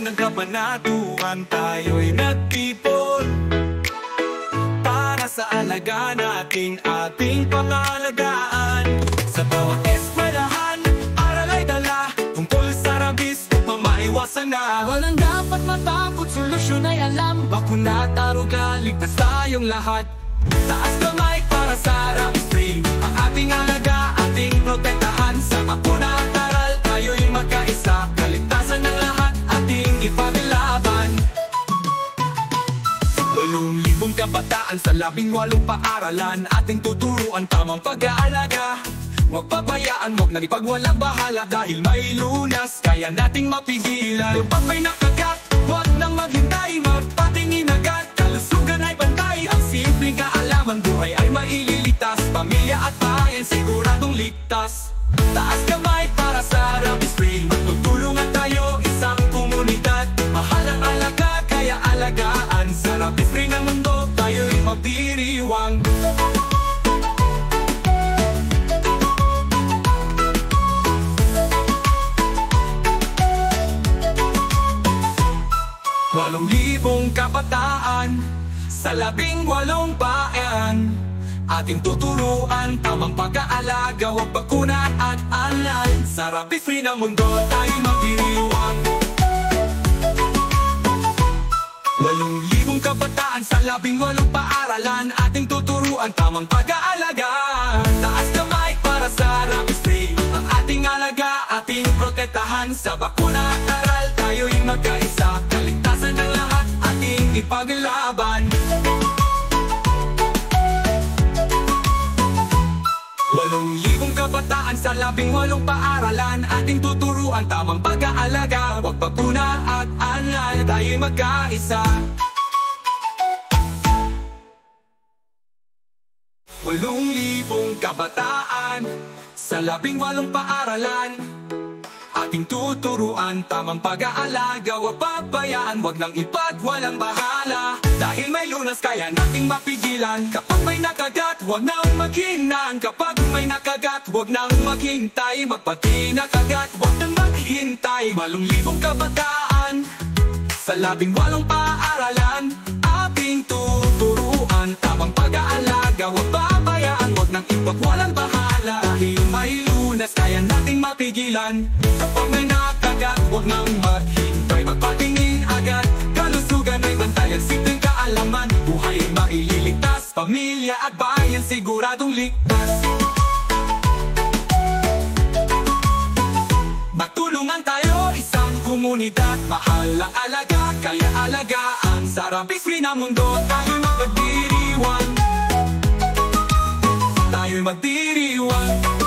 ng kabanatuan, tayo'y nagtipon para sa alaga natin ating pangalagaan. Sa bawat eskwelahan, aral ay dala tungkol sa rabies, mamaiwasan na. Walang dapat matakot, solusyon ay alam. Bakuna at aruga, ligtas tayong lahat. Taas kamay para sa rabies free, ang ating alaga, ating protektahan. Sa bakuna at aral, tayo'y magkaisa, kaligtasan ng lahat ating ipaglaban. 8,000 kabataan sa 18 paaralan, ating tuturuan tamang pag-aalaga. Huwag pabayaan, huwag nang ipagwalang bahala, dahil may lunas, kaya nating mapigilan. Pag may nakagat, huwag nang maghintay, magpatingin agad. Kalusugan ay bantay, ang simpleng kaalaman, buhay ay maililigtas. Pamilya at bayan siguradong ligtas. Taas kamay para sa rabies free, magtutulungan tayo, isang komunidad. Mahal ang alaga, kaya alagaan. Sa rabies free ng mundo, tayo'y magdiriwang. Walong libong kabataan sa 18 bayan, ating tuturuan tamang pag-aalaga, huwag bakuna at alay. Sa rabies free ng mundo, tayo'y magdiriwang. 8,000 kabataan sa 18 paaralan, ating tuturuan tamang pag-aalaga. Taas kamay para sa rabies free, ang ating alaga, ating protektahan. Sa bakuna at aral, tayo'y magkaisa, kaligtasan ng lahat ating ipaglaban. 8,000 kabataan sa 18 paaralan, ating tuturuan tamang pag-aalaga. Huwag bakuna at alay, tayo'y magkaisa. 8,000 kabataan sa 18 paaralan, ating tuturuan tamang pag-aalaga. Huwag pabayaan, huwag nang ipagwalang bahala, dahil may lunas, kaya nating mapigilan. Kapag may nakagat, huwag nang maghinang. Kapag may nakagat, huwag nang maghintay. Magpatinag agad, huwag nang maghintay. 8,000 kabataan sa 18 paaralan, ating tuturuan tamang pag-aalaga. Huwag pabayaan, huwag nang ipagwalang bahala, dahil may lunas, kaya nating mapigilan. Kapag may nakagat, huwag nang maghintay. Magpatingin agad, kalusugan ay bantayan, simpleng kaalaman, buhay ay maililigtas. Pamilya at bayan siguradong ligtas. Magtulungan tayo, isang komunidad. Mahal ang alaga, kaya alagaan. Sa rabies free na mundo, tayo'y magdiriwang. Tayo'y magdiriwang.